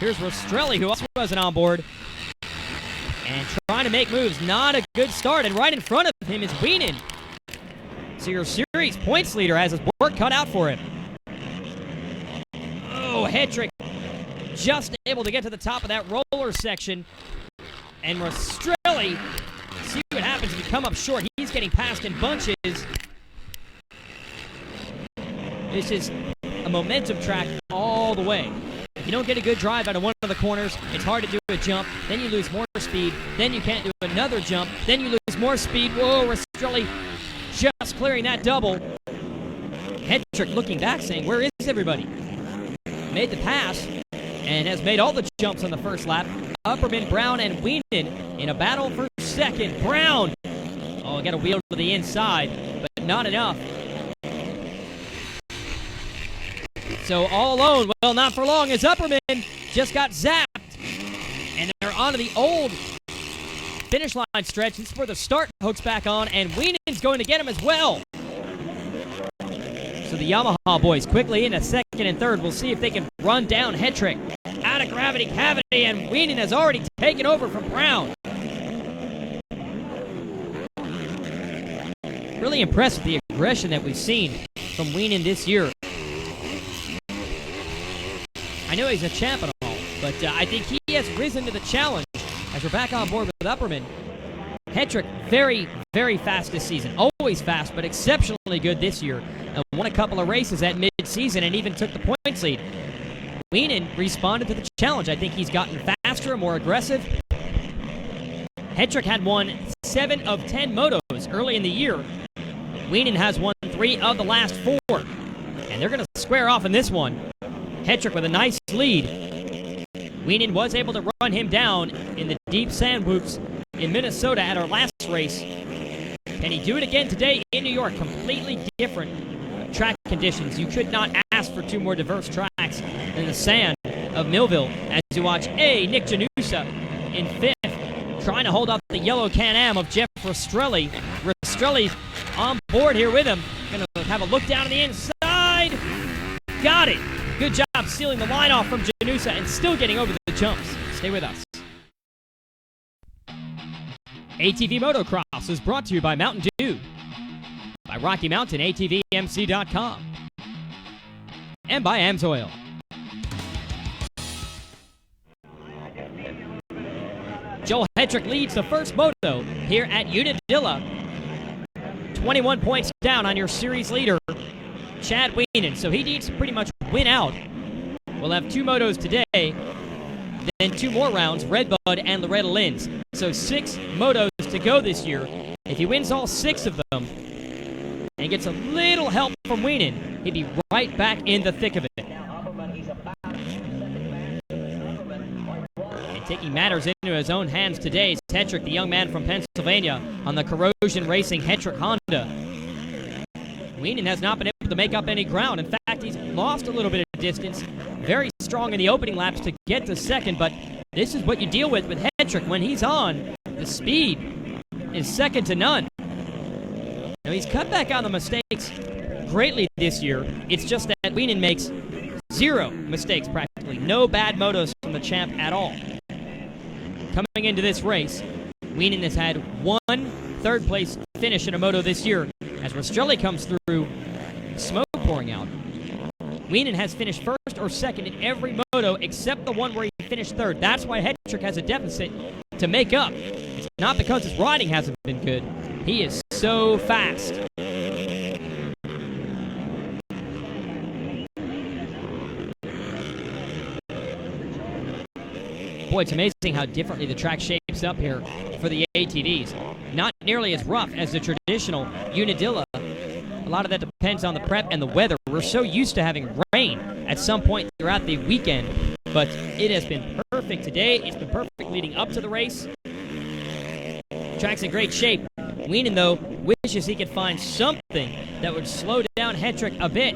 Here's Rastrelli, who also wasn't on board. And trying to make moves. Not a good start. And right in front of him is Wienen. So your series points leader has his work cut out for him. Oh, Hedrick just able to get to the top of that roller section. And Rastrelli, see what happens if you come up short. He's getting passed in bunches. This is a momentum track all the way. If you don't get a good drive out of one of the corners, it's hard to do a jump. Then you lose more speed. Then you can't do another jump. Then you lose more speed. Whoa, Rastrelli just clearing that double. Hedrick looking back saying, where is everybody? Made the pass and has made all the jumps on the first lap. Upperman, Brown, and Wienen in a battle for second. Brown! Oh, got a wheel to the inside, but not enough. So all alone, well, not for long, as Upperman just got zapped. And they're onto the old finish line stretch. This is where the start hooks back on, and Wienen's going to get him as well. So the Yamaha boys quickly into second and third. We'll see if they can run down Hedrick. Out of gravity cavity, and Wienen has already taken over from Brown. Really impressed with the aggression that we've seen from Wienen this year. I know he's a champ and all, but I think he has risen to the challenge as we're back on board with Upperman. Hedrick, very, very fast this season. Always fast, but exceptionally good this year. And won a couple of races at mid-season and even took the points lead. Wienen responded to the challenge. I think he's gotten faster and more aggressive. Hedrick had won 7 of 10 motos early in the year. Wienen has won 3 of the last 4. And they're going to square off in this one. Hedrick with a nice lead. Wienen was able to run him down in the deep sand whoops in Minnesota at our last race. Can he do it again today in New York? Completely different track conditions. You could not ask for 2 more diverse tracks than the sand of Millville. As you watch Nick Janusa in 5th, trying to hold off the yellow Can-Am of Jeff Rastrelli. Rastrelli's on board here with him. Going to have a look down on the inside. Got it. Good job sealing the line off from Janusa and still getting over the jumps. Stay with us. ATV Motocross is brought to you by Mountain Dew, by Rocky Mountain, ATVMC.com, and by Amsoil. Joel Hedrick leads the first moto here at Unadilla. 21 points down on your series leader, Chad Wienen. So he needs to pretty much win out. We'll have 2 motos today, then 2 more rounds, Redbud and Loretta Lynn's. So 6 motos to go this year. If he wins all 6 of them and gets a little help from Wienen, he'd be right back in the thick of it. And taking matters into his own hands today is Hedrick, the young man from Pennsylvania, on the Corrosion Racing Hedrick Honda. Wienen has not been able to make up any ground. In fact, he's lost a little bit of distance. Very strong in the opening laps to get to second, but this is what you deal with Hedrick. When he's on, the speed is second to none. Now, he's cut back on the mistakes greatly this year. It's just that Wienen makes 0 mistakes practically. No bad motos from the champ at all. Coming into this race, Wienen has had 1 third-place finish in a moto this year. As Rastrelli comes through, smoke pouring out. Wienen has finished first or second in every moto except the one where he finished third. That's why Hedrick has a deficit to make up. It's not because his riding hasn't been good. He is so fast. Boy, it's amazing how differently the track shapes up here for the ATVs. Not nearly as rough as the traditional Unadilla. A lot of that depends on the prep and the weather. We're so used to having rain at some point throughout the weekend, but it has been perfect today. It's been perfect leading up to the race. Track's in great shape. Wienen, though, wishes he could find something that would slow down Hedrick a bit.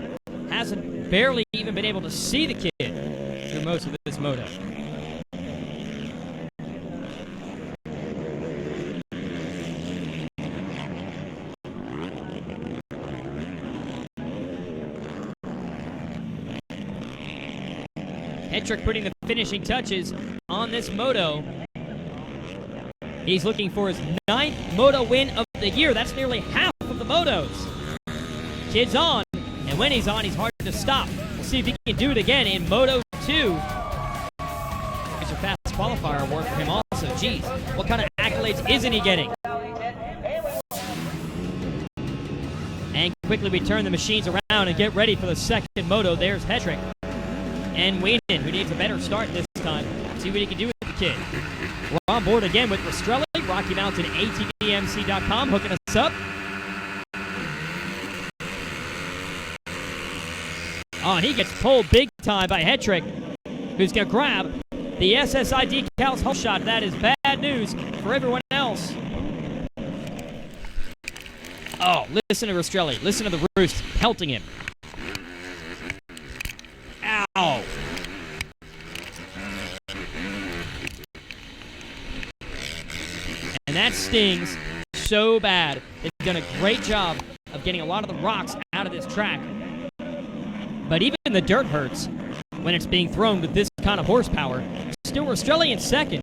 Hasn't barely even been able to see the kid through most of this moto. Hedrick putting the finishing touches on this moto. He's looking for his 9th moto win of the year. That's nearly half of the motos. Kid's on, and when he's on, he's hard to stop. We'll see if he can do it again in Moto 2. Here's your fast qualifier award for him also. Geez, what kind of accolades isn't he getting? And quickly we turn the machines around and get ready for the second moto. There's Hetrick and Wienen, who needs a better start this time. See what he can do with the kid. We're on board again with Rastrelli, Rocky Mountain ATVMC.com, hooking us up. Oh, and he gets pulled big time by Hetrick, who's going to grab the SSI decals whole shot. That is bad news for everyone else. Oh, listen to Rastrelli. Listen to the roost pelting him. Ow. And that stings so bad. They've done a great job of getting a lot of the rocks out of this track. But even the dirt hurts when it's being thrown with this kind of horsepower. Still Rastrelli in second.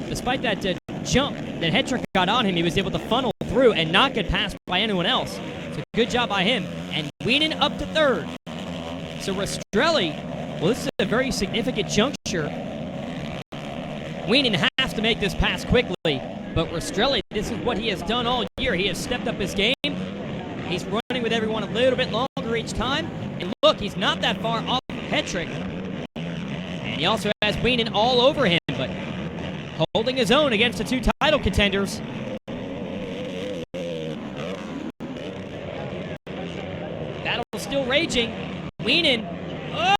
Despite that jump that Hetrick got on him, he was able to funnel through and not get passed by anyone else. So good job by him. And Wienen up to third. So Rastrelli, well, this is a very significant juncture. Wienen has to make this pass quickly. But Rastrelli, this is what he has done all year. He has stepped up his game. He's running with everyone a little bit longer each time. And look, he's not that far off Hetrick. And he also has Wienen all over him, but holding his own against the two title contenders. Battle still raging. Wienen,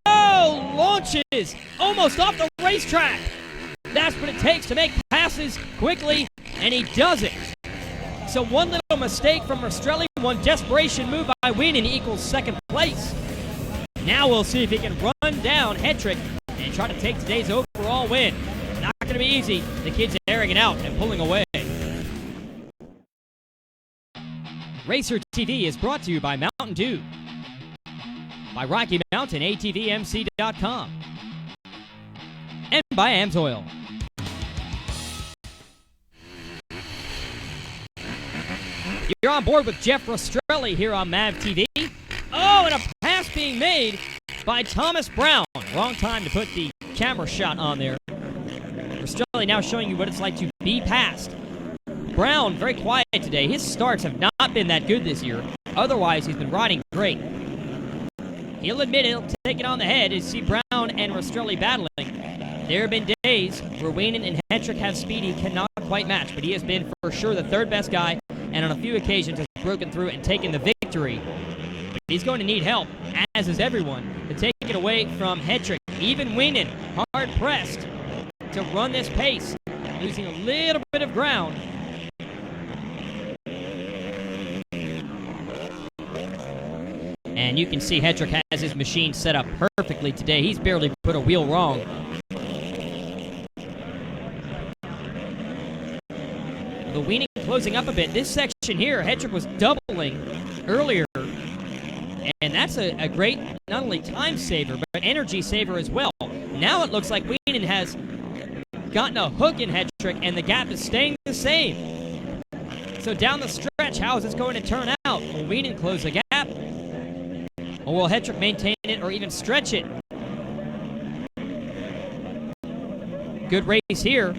oh, launches almost off the racetrack. That's what it takes to make passes quickly, and he does it. So one little mistake from Rastrelli, one desperation move by Wienen equals second place. Now we'll see if he can run down Hetrick and try to take today's overall win. Not going to be easy. The kid's airing it out and pulling away. Racer TV is brought to you by Mountain Dew, by Rocky Mountain ATVMC.com, and by Amsoil. You're on board with Jeff Rastrelli here on MAV TV. Oh, and a pass being made by Thomas Brown. Wrong time to put the camera shot on there. Rastrelli now showing you what it's like to be passed. Brown, very quiet today. His starts have not been that good this year. Otherwise, he's been riding great. He'll admit he'll take it on the head as you see Brown and Rastrelli battling. There have been days where Wienen and Hetrick have speed he cannot quite match, but he has been for sure the third best guy, and on a few occasions has broken through and taken the victory. But he's going to need help, as is everyone, to take it away from Hetrick. Even Wienen, hard pressed to run this pace, losing a little bit of ground. And you can see Hetrick has his machine set up perfectly today. He's barely put a wheel wrong. The Wienen closing up a bit. This section here, Hetrick was doubling earlier. And that's a great, not only time saver, but energy saver as well. Now it looks like Wienen has gotten a hook in Hetrick, and the gap is staying the same. So down the stretch, how is this going to turn out? Will Wienen close the gap? Or will Hetrick maintain it or even stretch it? Good race here.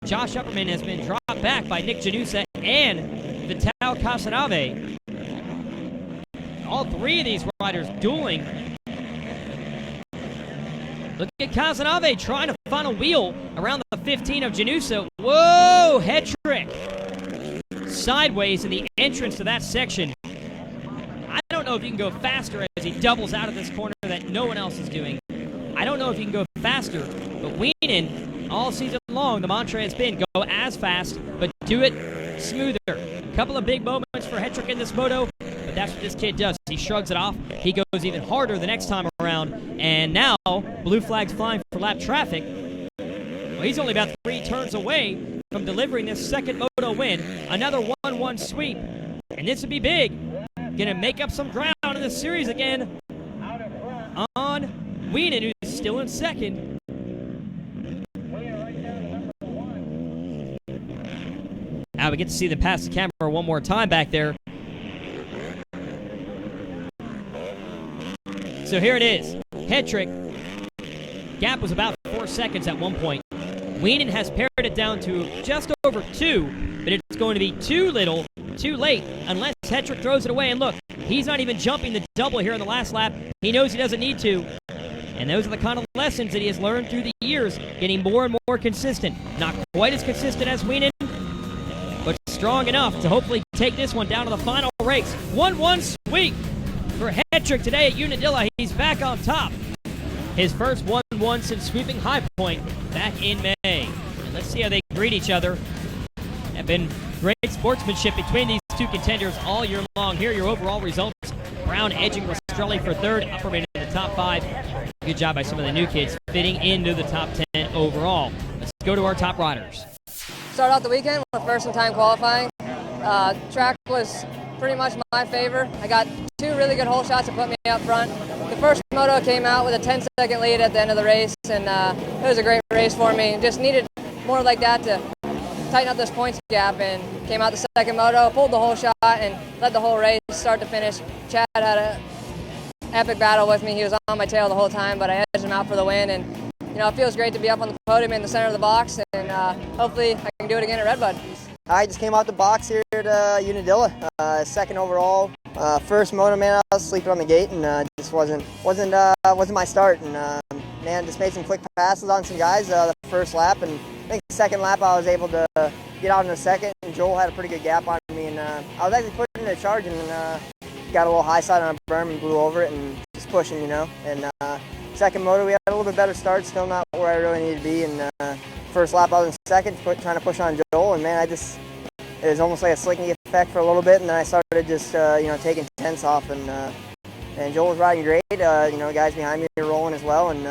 Josh Upperman has been dropped back by Nick Janusa and Vital Casanave. All three of these riders dueling. Look at Casanave trying to find a wheel around the 15 of Janusa. Whoa, Hetrick. Sideways in the entrance to that section. I don't know if you can go faster as he doubles out of this corner that no one else is doing. I don't know if you can go faster, but Wienen, all season long, the mantra has been go as fast, but do it smoother. A couple of big moments for Hetrick in this moto, but that's what this kid does. He shrugs it off. He goes even harder the next time around, and now blue flag's flying for lap traffic. Well, he's only about 3 turns away from delivering this second moto win. Another 1-1 sweep, and this would be big. Gonna make up some ground in this series again on Wienen, who's still in second. Now we get to see them pass the camera one more time back there. So here it is. Hetrick. Gap was about 4 seconds at one point. Wienen has pared it down to just over 2, but it's going to be too little, too late, unless Hetrick throws it away. And look, he's not even jumping the double here in the last lap. He knows he doesn't need to. And those are the kind of lessons that he has learned through the years, getting more and more consistent. Not quite as consistent as Wienen, but strong enough to hopefully take this one down to the final race. 1-1 sweep for Hetrick today at Unadilla. He's back on top. His first 1-1 since sweeping High Point back in May. And let's see how they greet each other. Have been great sportsmanship between these two contenders all year long. Here are your overall results. Brown edging Rastrelli for third, Upperman in the top 5. Good job by some of the new kids fitting into the top 10 overall. Let's go to our top riders. Started out the weekend with first in time qualifying. Track was pretty much my favor. I got 2 really good hole shots that put me up front. The first moto came out with a 10-second lead at the end of the race, and it was a great race for me. Just needed more like that to tighten up this points gap, and came out the second moto, pulled the whole shot, and led the whole race start to finish. Chad had an epic battle with me. He was on my tail the whole time, but I edged him out for the win, and you know, it feels great to be up on the podium in the center of the box, and hopefully I can do it again at Redbud. I just came out the box here at Unadilla, second overall. First moto, man, I was sleeping on the gate, and just wasn't my start. And man, just made some quick passes on some guys the first lap, and I think the second lap I was able to get out in the second. And Joel had a pretty good gap on me, and I was actually putting in a charge, and got a little high side on a berm and blew over it, and just pushing, you know. And second moto, we had a little bit better start, still not where I really needed to be. And first lap I was in second, trying to push on Joel, and man, it was almost like a slicking effect for a little bit, and then I started just you know, taking tenths off, and Joel was riding great. You know, guys behind me were rolling as well, and